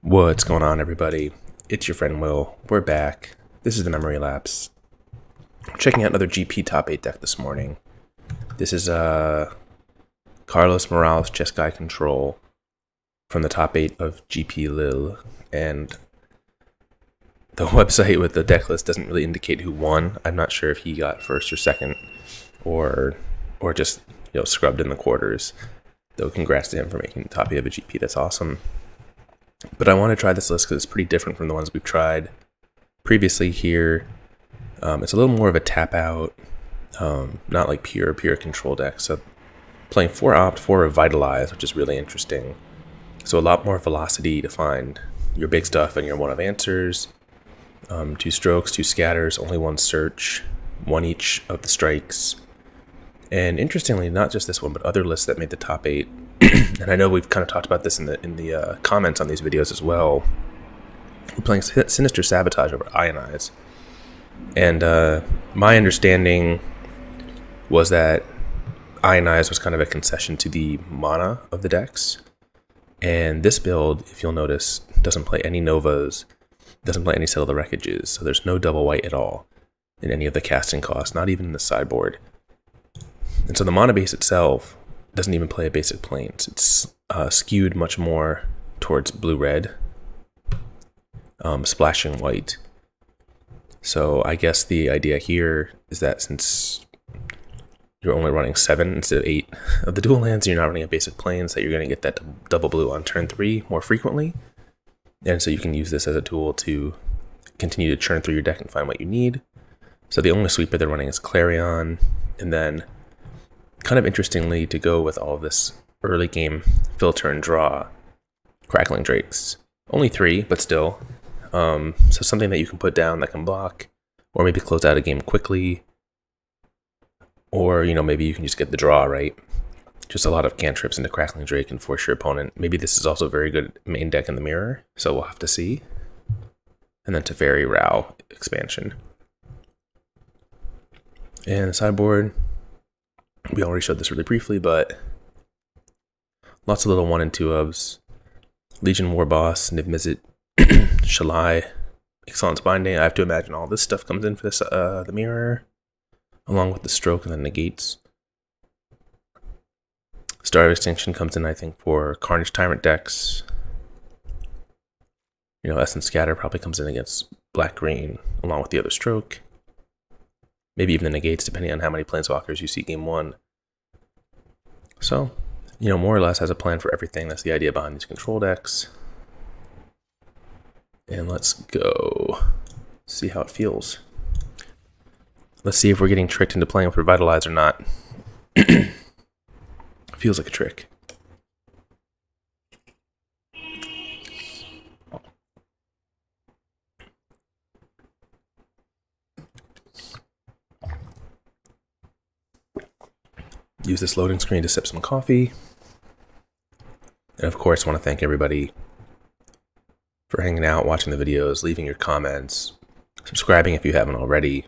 What's going on, everybody? It's your friend Will. We're back. This is the Memory Lapse. Checking out another GP top 8 deck this morning. This is Carlos Morales Jeskai Control from the top 8 of GP Lille. And the website with the deck list doesn't really indicate who won. I'm not sure if he got first or second or just scrubbed in the quarters. Though congrats to him for making the top 8 of a GP. That's awesome. But I want to try this list because it's pretty different from the ones we've tried previously here. It's a little more of a tap out, not like pure control deck. So playing 4 opt, 4 revitalize, which is really interesting. So a lot more velocity to find your big stuff and your 1 of answers. 2 strokes, 2 scatters, only 1 search, 1 each of the strikes. And interestingly, not just this one, but other lists that made the top 8. And I know we've kind of talked about this in the comments on these videos as well. We're playing Sinister Sabotage over Ionize. And my understanding was that Ionize was kind of a concession to the mana of the decks. And this build, if you'll notice, doesn't play any Novas, doesn't play any Settle the Wreckages, so there's no double white at all in any of the casting costs, not even in the sideboard. And so the mana base itself doesn't even play a basic plains. It's skewed much more towards blue-red, splashing white. So I guess the idea here is that since you're only running 7 instead of 8 of the dual lands, and you're not running a basic plains, that you're going to get that double blue on turn 3 more frequently. And so you can use this as a tool to continue to churn through your deck and find what you need. So the only sweeper they're running is Clarion, and then kind of interestingly, to go with all of this early game filter and draw, Crackling Drakes. Only 3, but still. So something that you can put down that can block, or maybe close out a game quickly, or maybe you can just get the draw, right? Just a lot of cantrips into Crackling Drake and force your opponent. Maybe this is also a very good main deck in the mirror, so we'll have to see. And then Teferi Rao expansion. And the sideboard, we already showed this really briefly, but lots of little 1 and 2 ofs. Legion War Boss, Niv Mizzet, Shalai, Excellence Binding. I have to imagine all this stuff comes in for this the mirror, along with the stroke and the negates. Star of Extinction comes in, I think, for Carnage Tyrant decks. Essence Scatter probably comes in against black-green, along with the other stroke. Maybe even the negates, depending on how many Planeswalkers you see game 1. So, more or less has a plan for everything. That's the idea behind these control decks. And let's go see how it feels. Let's see if we're getting tricked into playing with Revitalize or not. Feels like a trick. Use this loading screen to sip some coffee. And of course, I want to thank everybody for hanging out, watching the videos, leaving your comments, subscribing if you haven't already.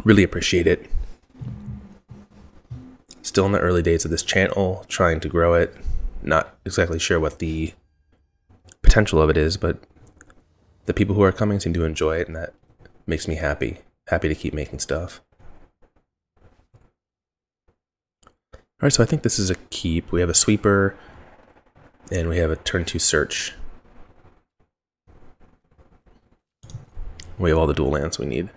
Really appreciate it. Still in the early days of this channel, trying to grow it. Not exactly sure what the potential of it is, but the people who are coming seem to enjoy it, and that makes me happy. Happy to keep making stuff. Alright, so I think this is a keep. We have a sweeper, and we have a turn 2 search. We have all the dual lands we need.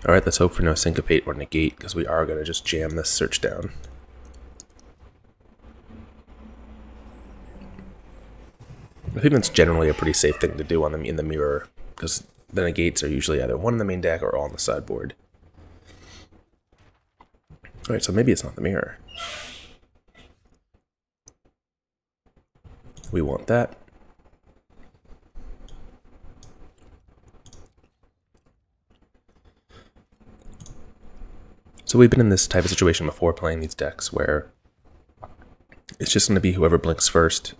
Alright, let's hope for no syncopate or negate, because we are going to just jam this search down. I think that's generally a pretty safe thing to do on them in the mirror, because the negates are usually either 1 in the main deck or all on the sideboard. Alright, so maybe it's not the mirror. We want that. So we've been in this type of situation before playing these decks where it's just going to be whoever blinks first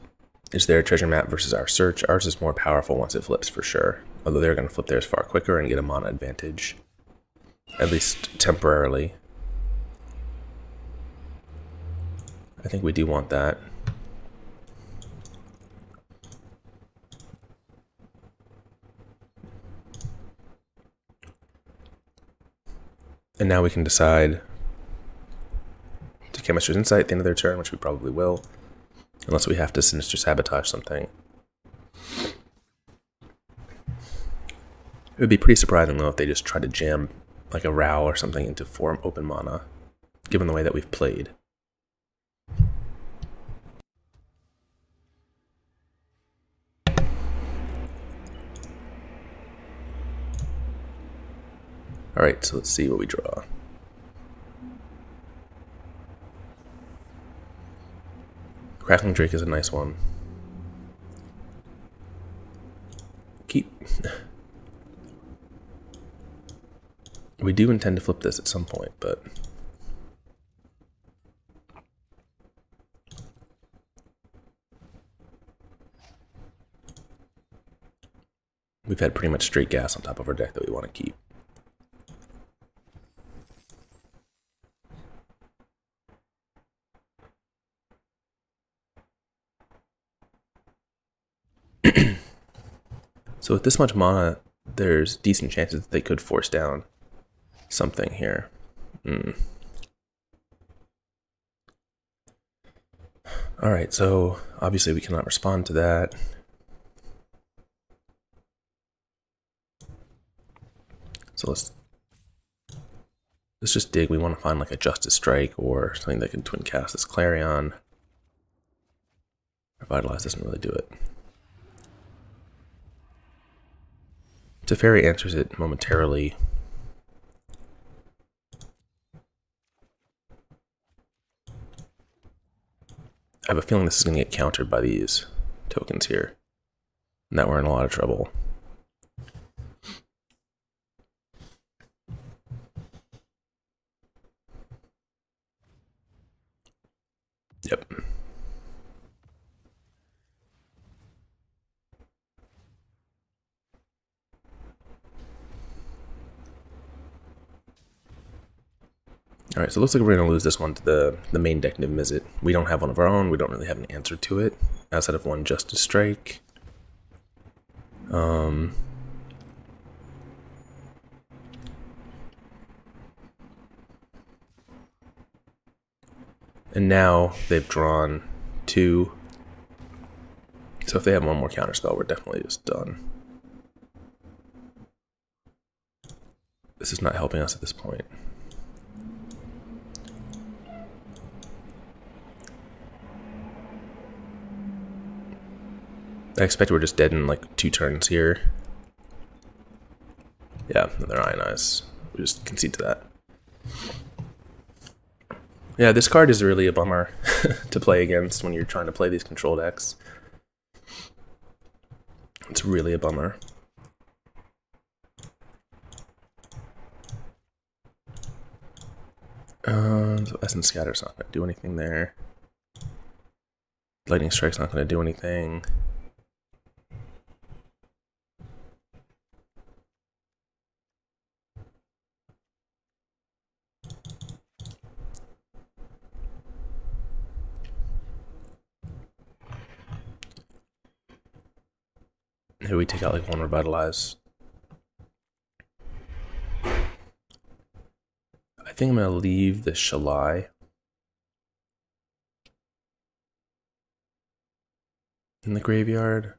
is their treasure map versus our search. Ours is more powerful once it flips for sure. Although they're going to flip theirs far quicker and get a mana advantage. At least temporarily. I think we do want that. And now we can decide to Chemistry's Insight at the end of their turn, which we probably will. Unless we have to Sinister Sabotage something. It would be pretty surprising, though, if they just tried to jam like a Rao or something into 4 open mana, given the way that we've played. Alright, so let's see what we draw. Crackling Drake is a nice one. Keep. We do intend to flip this at some point, but we've had pretty much straight gas on top of our deck that we want to keep. So with this much mana, there's decent chances that they could force down something here. Alright, so obviously we cannot respond to that. So let's just dig. We want to find like a Justice Strike or something that can twin cast this Clarion. Revitalize doesn't really do it. Teferi answers it momentarily. I have a feeling this is going to get countered by these tokens here, and that we're in a lot of trouble. Yep. Alright, so it looks like we're going to lose this one to the main deck Niv Mizzet. We don't have one of our own, we don't really have an answer to it, outside of one Justice Strike. And now they've drawn 2. So if they have one more counterspell, we're definitely just done. This is not helping us at this point. I expect we're just dead in like 2 turns here. Yeah, they're Ionize. We just concede to that. Yeah, this card is really a bummer to play against when you're trying to play these control decks. It's really a bummer. So Essence Scatter's not going to do anything there. Lightning Strike's not going to do anything. Maybe we take out like 1 Revitalize. I think I'm going to leave the Shalai in the graveyard.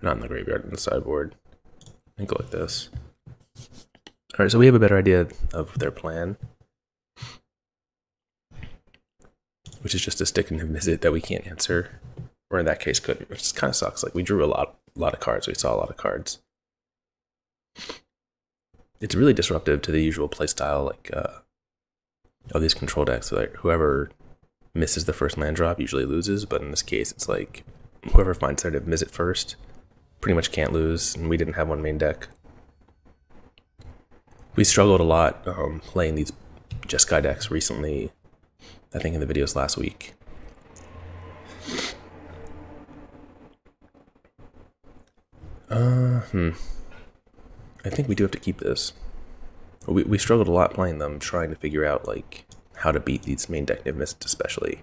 Not in the graveyard, in the sideboard. And go like this. Alright, so we have a better idea of their plan, which is just to stick in a visit that we can't answer. Or in that case couldn't, which kind of sucks. Like we drew a lot of cards, we saw a lot of cards. It's really disruptive to the usual playstyle like of these control decks. So like whoever misses the first land drop usually loses, but in this case it's like whoever finds their to miss it first pretty much can't lose, and we didn't have one main deck. We struggled a lot playing these Jeskai decks recently, I think in the videos last week. I think we do have to keep this. We struggled a lot playing them, trying to figure out like how to beat these main deck Niv-Mists especially.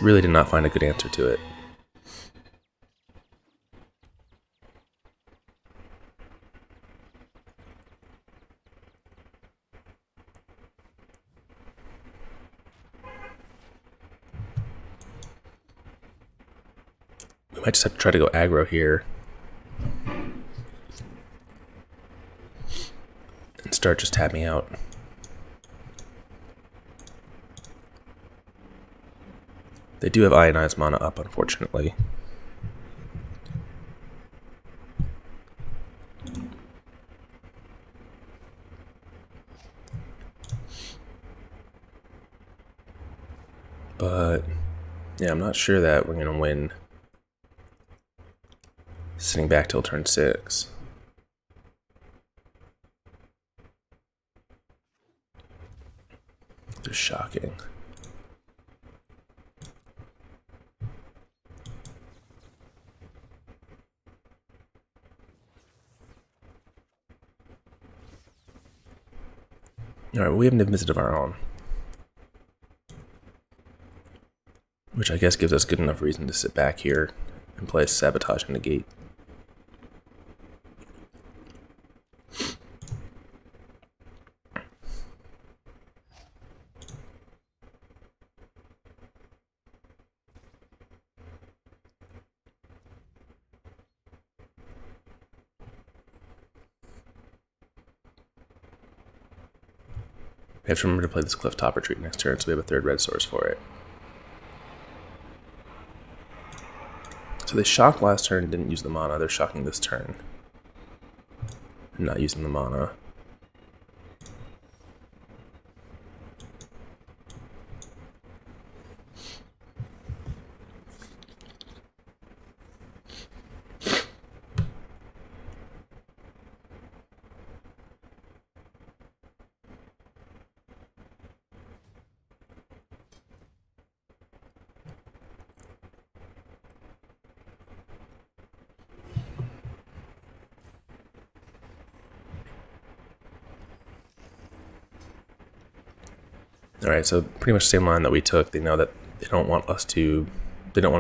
Really did not find a good answer to it. We might just have to try to go aggro here. And start just tapping out. They do have ionized mana up, unfortunately. But yeah, I'm not sure that we're gonna win sitting back till turn 6. Just shocking. Alright, we have Niv-Mizzet of our own. Which I guess gives us good enough reason to sit back here and play Sabotage and Negate. We have to remember to play this Clifftop Retreat next turn, so we have a 3rd red source for it. So they shocked last turn, didn't use the mana. They're shocking this turn. Not using the mana. Alright, so pretty much the same line that we took. They know that they don't want to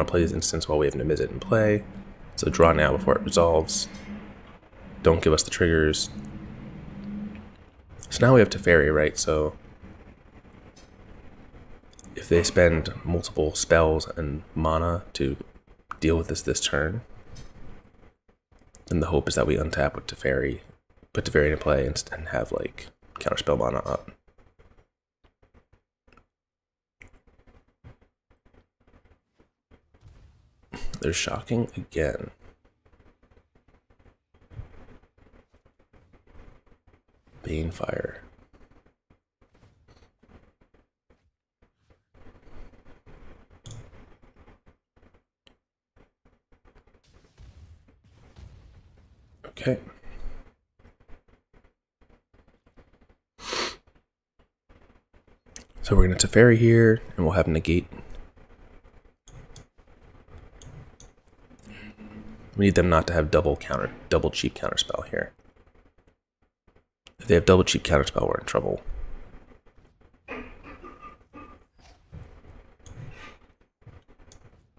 play this instance while we have Niv-Mizzet in play. So draw now before it resolves. Don't give us the triggers. So now we have Teferi, right? So if they spend multiple spells and mana to deal with this turn, then the hope is that we untap with Teferi, put Teferi into play and have like counterspell mana up. They're shocking again. Banefire. Okay. So we're going to Teferi here, and we'll have Negate. We need them not to have double cheap counterspell here. If they have double cheap counterspell, we're in trouble.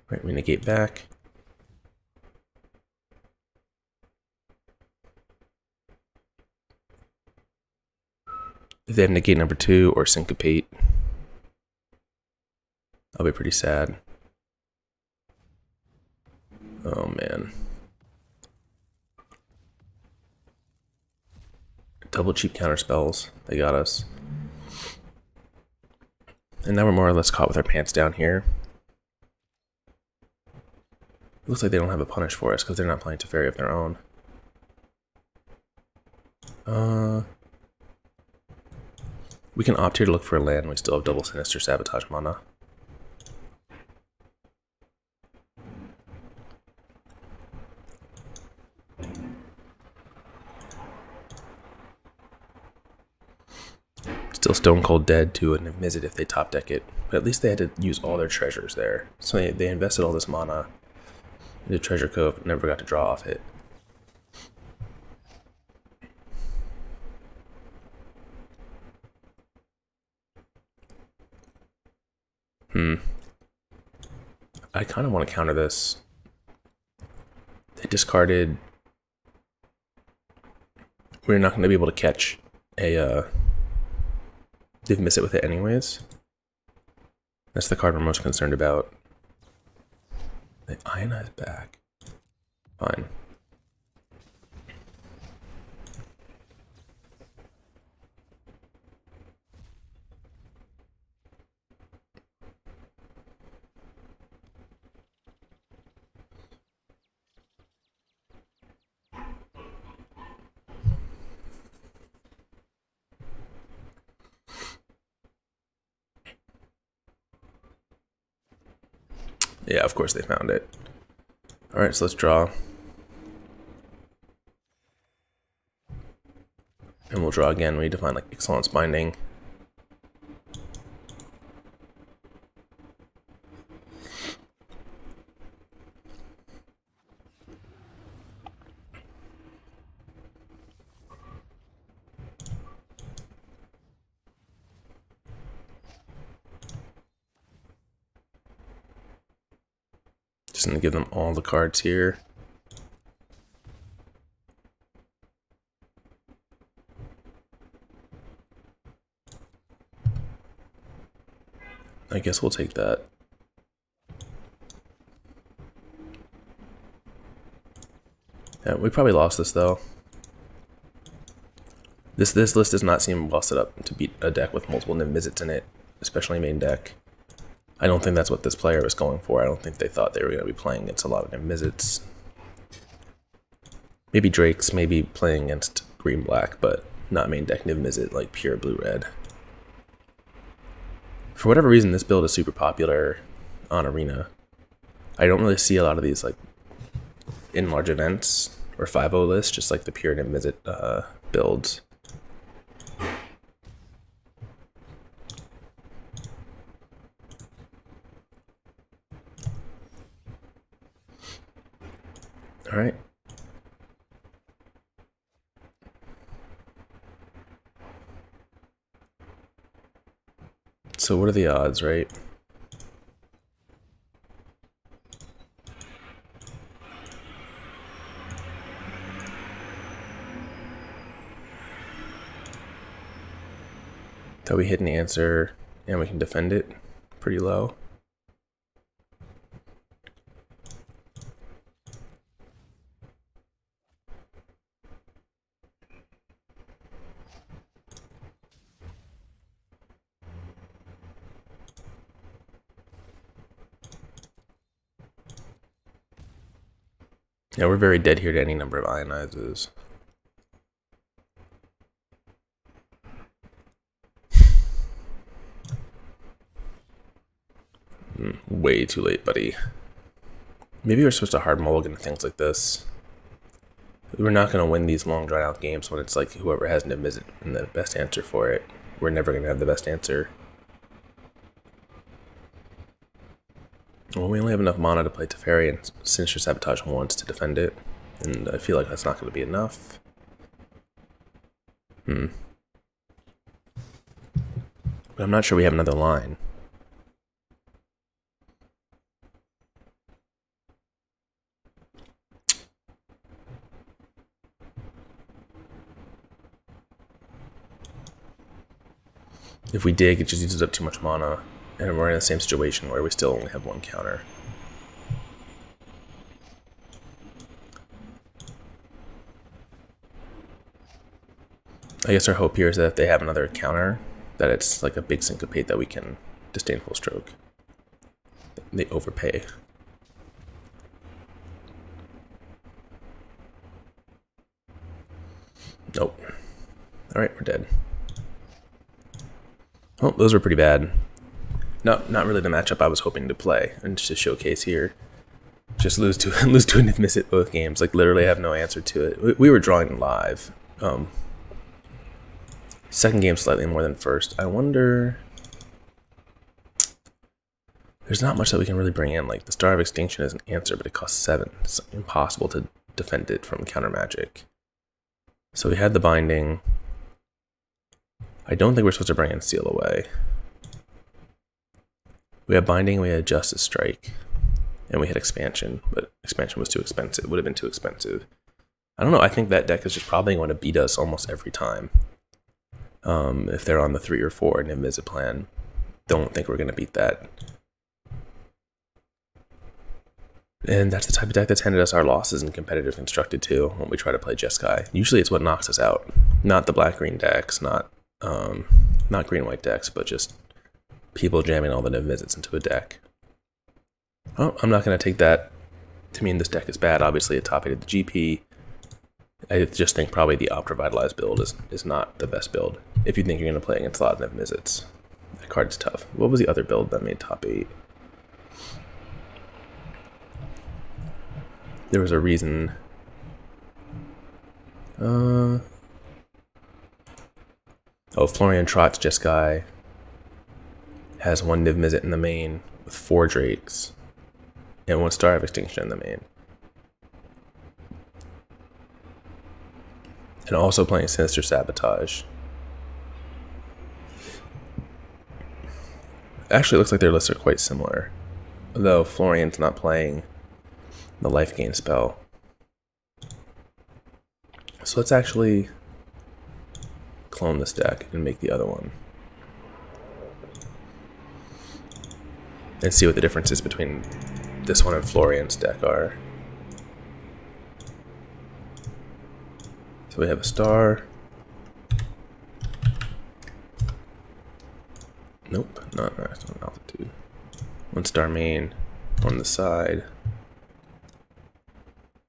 Right, we negate back. If they have negate number 2 or syncopate, I'll be pretty sad. Oh man. Double cheap counterspells, they got us. And now we're more or less caught with our pants down here. Looks like they don't have a punish for us because they're not playing Teferi of their own. We can opt here to look for a land. We still have double Sinister Sabotage mana. Still Still stone cold dead to an Mizzet if they top deck it. But at least they had to use all their treasures there. So they invested all this mana into Treasure Cove, never got to draw off it. I kind of want to counter this. They discarded... We're not going to be able to catch a... They've missed it with it anyways. That's the card we're most concerned about. They ionize back. Fine. Yeah, of course they found it. Alright, so let's draw. And we'll draw again. We need to find like Excellence Binding. Just gonna give them all the cards here. I guess we'll take that. Yeah, we probably lost this though. This list does not seem well set up to beat a deck with multiple Mizzets in it, especially main deck. I don't think that's what this player was going for. I don't think they thought they were going to be playing against a lot of Mizzets. Maybe Drakes, maybe playing against green-black, but not main deck Niv Mizzet, like pure blue-red. For whatever reason, this build is super popular on Arena. I don't really see a lot of these like in large events or 5-0 lists, just like the pure Niv Mizzet builds. All right. So what are the odds, right? That we hit an answer and we can defend it pretty low. Yeah, we're very dead here to any number of ionizes. Way too late, buddy. Maybe we're supposed to hard mulligan things like this. We're not going to win these long drawn out games when it's like whoever has Niv Mizzet and the best answer for it. We're never going to have the best answer. Well, we only have enough mana to play Teferi and Sinister Sabotage once to defend it, and I feel like that's not going to be enough. But I'm not sure we have another line. If we dig, it just uses up too much mana, and we're in the same situation where we still only have one counter. I guess our hope here is that if they have another counter, that it's like a big syncopate that we can Disdainful Stroke. They overpay. Nope. Alright, we're dead. Well, those were pretty bad. No, not really the matchup I was hoping to play and to showcase here. Just lose to a Niv Mizzet both games. Like literally have no answer to it. We were drawing live. Second game slightly more than first. I wonder... There's not much that we can really bring in. Like, the Star of Extinction is an answer, but it costs 7. It's impossible to defend it from counter magic. So we had the Binding. I don't think we're supposed to bring in Seal Away. We had Binding, we had Justice Strike, and we had Expansion, but Expansion was too expensive. It would have been too expensive. I don't know, I think that deck is just probably going to beat us almost every time. If they're on the 3 or 4 Niv Mizzet plan. Don't think we're going to beat that. And that's the type of deck that's handed us our losses in competitive constructed too when we try to play Jeskai. Usually it's what knocks us out. Not the black-green decks, not green-white decks, but just people jamming all the Niv Mizzets into a deck. Oh, I'm not going to take that to mean this deck is bad. Obviously it top 8 at the GP. I just think probably the Opt Revitalized build is not the best build. If you think you're going to play against a lot of Niv Mizzets. That card's tough. What was the other build that made top 8? There was a reason. Oh, Florian Trott's Jeskai has 1 Niv Mizzet in the main with 4 Drakes and 1 Star of Extinction in the main. And also playing Sinister Sabotage. Actually, it looks like their lists are quite similar. Although Florian's not playing the life gain spell. So let's actually clone this deck and make the other one. And see what the differences between this one and Florian's deck are. So we have a star. Nope, not maximum altitude. 1 star main on the side.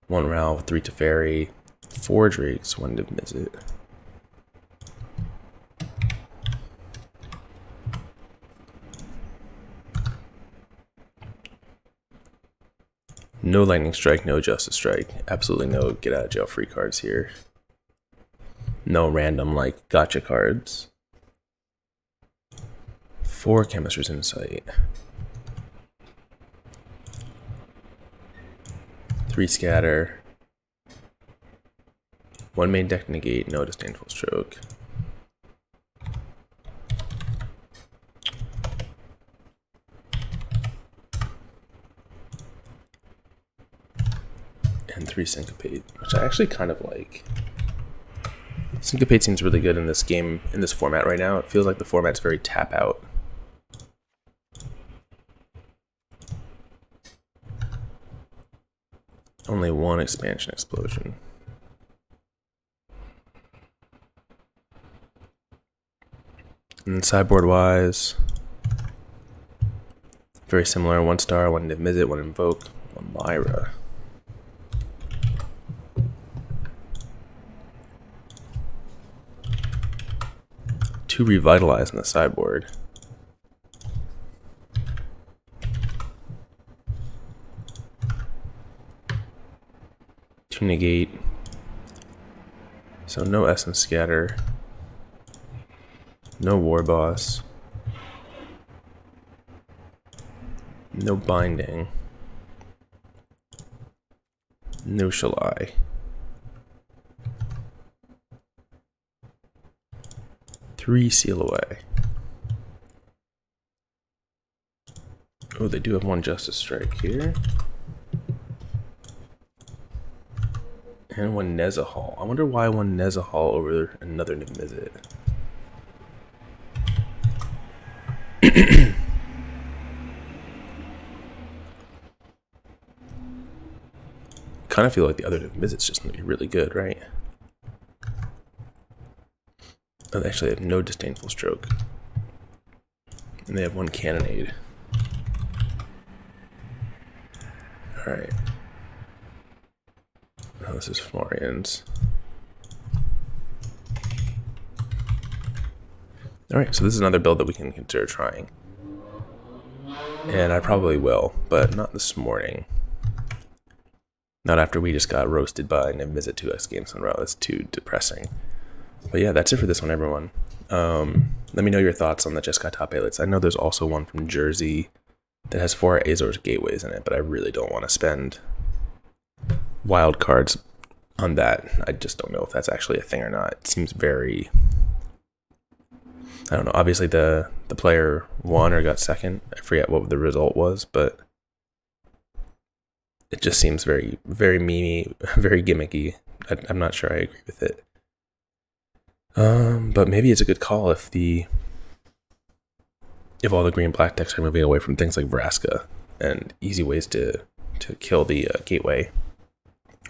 1 Ralph, 3 Teferi, 4 Drakes, 1 Niv Mizzet. No Lightning Strike, no Justice Strike. Absolutely no get out of jail free cards here. No random like gotcha cards. 4 Chemistry's Insight. 3 Scatter. 1 main deck negate, no Disdainful Stroke. And 3 Syncopate, which I actually kind of like. Syncopate seems really good in this game, in this format right now. It feels like the format's very tap out. Only 1 Expansion Explosion. And sideboard wise, very similar. 1 star, 1 Niv Mizzet, 1 Invoke, 1 Lyra. Two Revitalize in the sideboard. Negate, so no Essence Scatter, no War Boss, no Binding, no Shalai, 3 Seal Away. Oh, they do have 1 Justice Strike here. And 1 Nezahal. I wonder why 1 Nezahal over another Niv Mizzet. Kind of feel like the other Niv Mizzet's just gonna be really good, right? Oh, they actually have no Disdainful Stroke. And they have 1 Cannonade. Alright. Oh, this is Florian's. Alright, so this is another build that we can consider trying. And I probably will, but not this morning. Not after we just got roasted by Niv Mizzet 2x games in a row. That's too depressing. But yeah, that's it for this one, everyone. Let me know your thoughts on the Jeskai top 8 lists. I know there's also one from Jersey that has 4 Azores gateways in it, but I really don't want to spend wild cards on that. I just don't know if that's actually a thing or not. It seems very... I don't know. Obviously, the player won or got second. I forget what the result was, but it just seems very, very memey, very gimmicky. I'm not sure I agree with it. But maybe it's a good call if all the green-black decks are moving away from things like Vraska and easy ways to kill the gateway,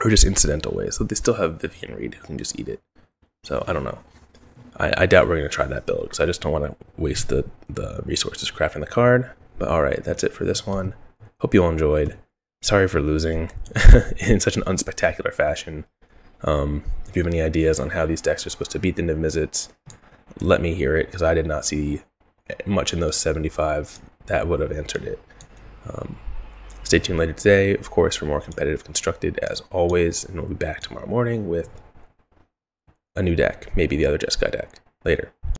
or just incidental ways. So they still have Vivian Reed who can just eat it. So I don't know. I doubt we're going to try that build because I just don't want to waste the resources crafting the card. But alright, that's it for this one. Hope you all enjoyed. Sorry for losing in such an unspectacular fashion. If you have any ideas on how these decks are supposed to beat the Niv-Mizzets, let me hear it, because I did not see much in those 75 that would have answered it. Stay tuned later today, of course, for more competitive constructed as always, and we'll be back tomorrow morning with a new deck, maybe the other Jeskai deck. Later.